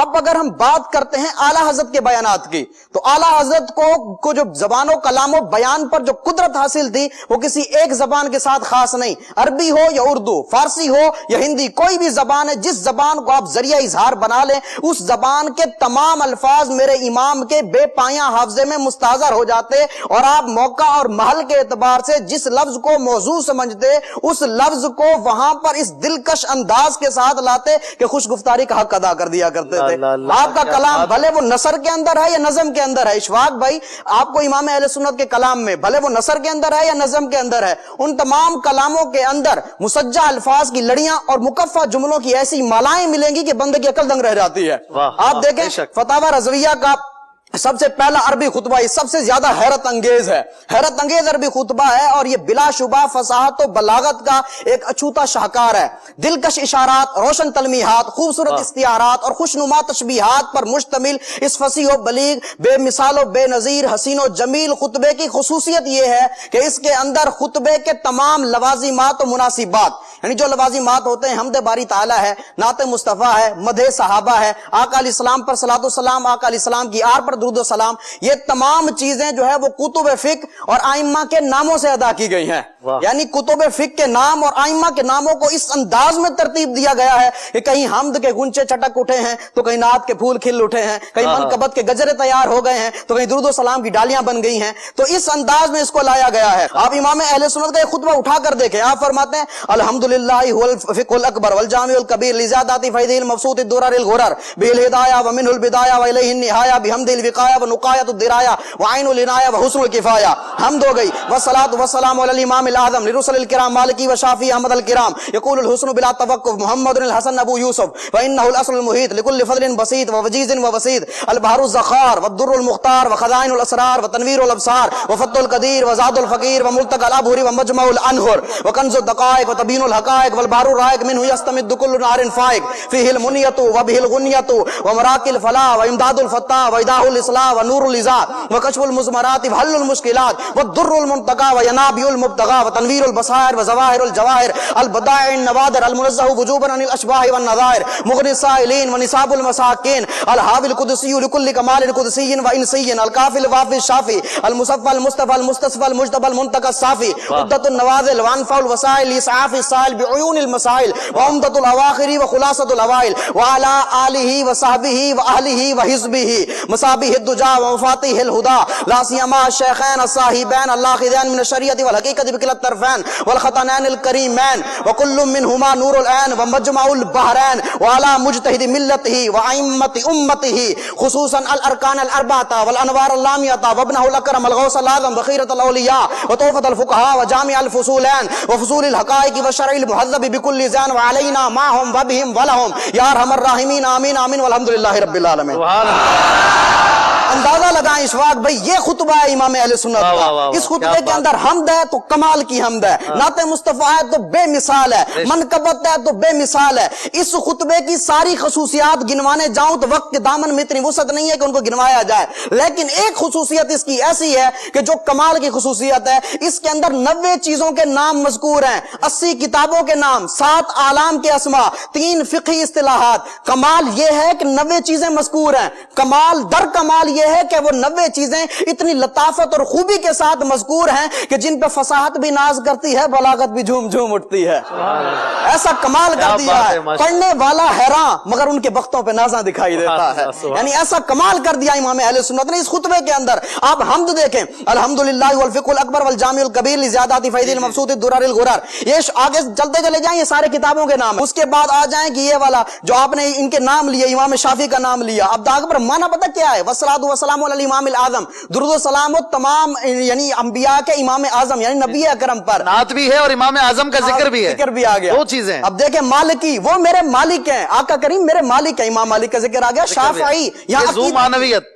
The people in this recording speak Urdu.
اب اگر ہم بات کرتے ہیں اعلیٰ حضرت کے بیانات کی، تو اعلیٰ حضرت کو جو زبان و کلام و بیان پر جو قدرت حاصل تھی وہ کسی ایک زبان کے ساتھ خاص نہیں، عربی ہو یا اردو، فارسی ہو یا ہندی، کوئی بھی زبان ہے، جس زبان کو آپ ذریعہ اظہار بنا لیں اس زبان کے تمام الفاظ میرے امام کے بے پایاں حافظے میں مستحضر ہو جاتے، اور آپ موقع اور محل کے اعتبار سے جس لفظ کو موضوع سمجھتے اس لفظ کو وہاں پر اس دلکش انداز کے ساتھ لاتے کہ خوش گفتاری کا حق ادا کر دیا کرتے تھے۔ آپ کا کلام بھلے وہ نثر کے اندر ہے یا نظم کے اندر ہے، اشفاق بھائی آپ کو امام اہل سنت کے کلام میں بھلے وہ نثر کے اندر ہے یا نظم کے اندر ہے، ان تمام کلاموں کے اندر مسجع الفاظ کی لڑیاں اور مکفہ جملوں کی ایسی مالائیں ملیں گی کہ بندے کی عقل دنگ رہ جاتی ہے۔ آپ دیکھیں فتاوی رضویہ کا سب سے پہلا عربی خطبہ یہ سب سے زیادہ حیرت انگیز ہے، حیرت انگیز عربی خطبہ ہے، اور یہ بلا شبہ فصاحت و بلاغت کا ایک اچھوتا شاہکار ہے۔ دلکش اشارات، روشن تلمیحات، خوبصورت استعارات اور خوشنما تشبیہات پر مشتمل اس فصیح و بلیغ، بے مثال و بے نظیر، حسین و جمیل خطبے کی خصوصیت یہ ہے کہ اس کے اندر خطبے کے تمام لوازمات و مناسبات، یعنی جو لوازمات ہوتے ہیں حمد باری تعالیٰ ہے، نعت مصطفیٰ ہے، مدح صحابہ ہے، آقا علیہ السلام پر صلاۃ و سلام، آقا علیہ السلام کی آر پر درود و سلام، یہ تمام چیزیں جو ہے وہ کتب فقہ اور ائمہ کے ناموں سے ادا کی گئی ہیں۔ یعنی کتب فقہ کے نام اور ائمہ کے ناموں کو اس انداز میں ترتیب دیا گیا ہے کہ کہیں حمد کے گنچے چٹک اٹھے ہیں تو کہیں نعت کے پھول کھل اٹھے ہیں، کہیں منقبت کے گجرے تیار ہو گئے ہیں تو کہیں درود و سلام کی ڈالیاں بن گئی ہیں، تو اس انداز میں اس کو لایا گیا ہے۔ آپ امام اہل سنت کا ایک خطبہ اٹھا کر دیکھیں، آپ فرماتے ہیں الحمدللہ هو الفقه الاکبر والجامع الکبیر لزیادات فیضہ المبسوط الدرر الغرر بالہدایہ ومنہ البدایہ والیہ النہایہ بحمد الوقایہ ونقایۃ الدرایہ وعین العنایہ وحسن الکفایہ۔ حمد ہو گئی، والصلاۃ والسلام علی الامام الاعظم للرسل الکرام مالکی وشافی احمد الکرام یقول الحسن بلا توقف محمد الحسن ابو یوسف فانہ الاصل المحیط لکل فضل بسیط ووجیز ووسیط البحر الزخار والدر المختار وخزائن الاسرار وتنویر الابصار وفتح القدیر وزاد الفقیر وملتقى الابحر ومجمع الانہر وکنز الدقائق وتبین الحقائق والبحر الرائق منہ یستمد کل نار فائق فیہ المنیۃ وبہ الغنیۃ ومراق الفلاح وامداد الفتاح وایضاح الاصلاح ونور الازاء وکشف المزمرات وحل المشکلات والدر المنتقى وینابع المبتغى وتنویر البصائر وظواہر الجواہر البدائع النوادر المنزہ وجوبا عن الاشباح والنظائر مغنی السائلین ونصاب المساکین الحاوی القدسی لکل کمال قدسی وانسی الکافی الوافی الشافی المصفى المصطفى المستصفى المجتبى المنتقى الصافی عدۃ النوازل وانفع الوسائل اسعاف السائل بعیون المسائل وعمدۃ الاواخر وخلاصۃ الاوائل وعلى آلہ وصحبہ واہلہ وحزبہ مصابیح الدجى ومفاتیح الہدى لا سیما الشیخین الصاحبین اللاخذین من الشریعۃ والحقیقۃ بکلا الطرفین والخطنین الکریمین وکل منہما نور العین ومجمع البحرین وعلى مجتہد ملتہ وائمۃ امتہ خصوصا الارکان الاربعۃ والانوار اللامیۃ وابنہ الاکرم الغوث الاعظم بخیرۃ الاولیاء وتحفۃ الفقہاء وجامع الفصولین وفصول الحقائق والشرع المہذب بکل زان وعلینا معہم وبہم ولہم یا ارحم الراحمین آمین آمین والحمدللہ رب العالمین۔ اندازہ لگائیں اشفاق بھائی، یہ خطبہ ہے امام اہل سنت کا، اس خطبے کے اندر حمد ہے تو کمال کی حمد ہے، نعت مصطفیٰ ہے تو بے مثال ہے، منقبت ہے تو بے مثال ہے۔ اس خطبے کی ساری خصوصیات گنوانے جاؤں تو وقت کے دامن میں اتنی وسعت نہیں ہے کہ ان کو گنوایا جائے، لیکن ایک خصوصیت اس کی ایسی ہے کہ جو کمال کی خصوصیت ہے، اس کے اندر 90 چیزوں کے نام مذکور ہیں، 80 کتابوں کے نام، 7 اعلام کے اسماء، 3 فقہی اصطلاحات۔ کمال یہ ہے کہ 90 چیزیں مذکور ہیں، کمال در کمال یہ ہے کہ وہ 90 چیزیں اتنی لطافت اور خوبی کے ساتھ مذکور ہیں کہ جن پہ فصاحت بھی ناز کرتی ہے، بلاغت بھی جھوم جھوم اٹھتی ہے۔ ایسا کمال کر دیا ہے، پڑھنے والا حیران مگر ان کے بختوں پہ نازاں دکھائی دیتا ہے، یعنی ایسا کمال کر دیا امام اہل سنت نے اس خطبے کے اندر۔ آپ حمد دیکھیں، الحمدللہ والفقہ الاکبر والجامع الکبیر لزیادات فیضہ المبسوط الدرر الغرر، یہ آگے چلتے چلے جائیں، یہ سارے کتابوں کے نام، اس کے بعد آ جائیں کہ یہ والا جو آپ نے ان کے نام لیے، امام شافعی کا نام لیا، اب داغ پر معنی پتہ کیا ہے؟ والصلاۃ والسلام علی الامام الاعظم، درود و سلام و تمام یعنی انبیاء کے امام اعظم یعنی نبی اکرم پر، نعت بھی ہے اور امام اعظم کا ذکر بھی ہے، ذکر بھی آ گیا، دو چیزیں۔ اب دیکھیں مالکی، وہ میرے مالک ہیں، آقا کریم میرے مالک ہیں، امام مالک کا ذکر آ گیا۔ شافعی، یہاں ذو معنویت،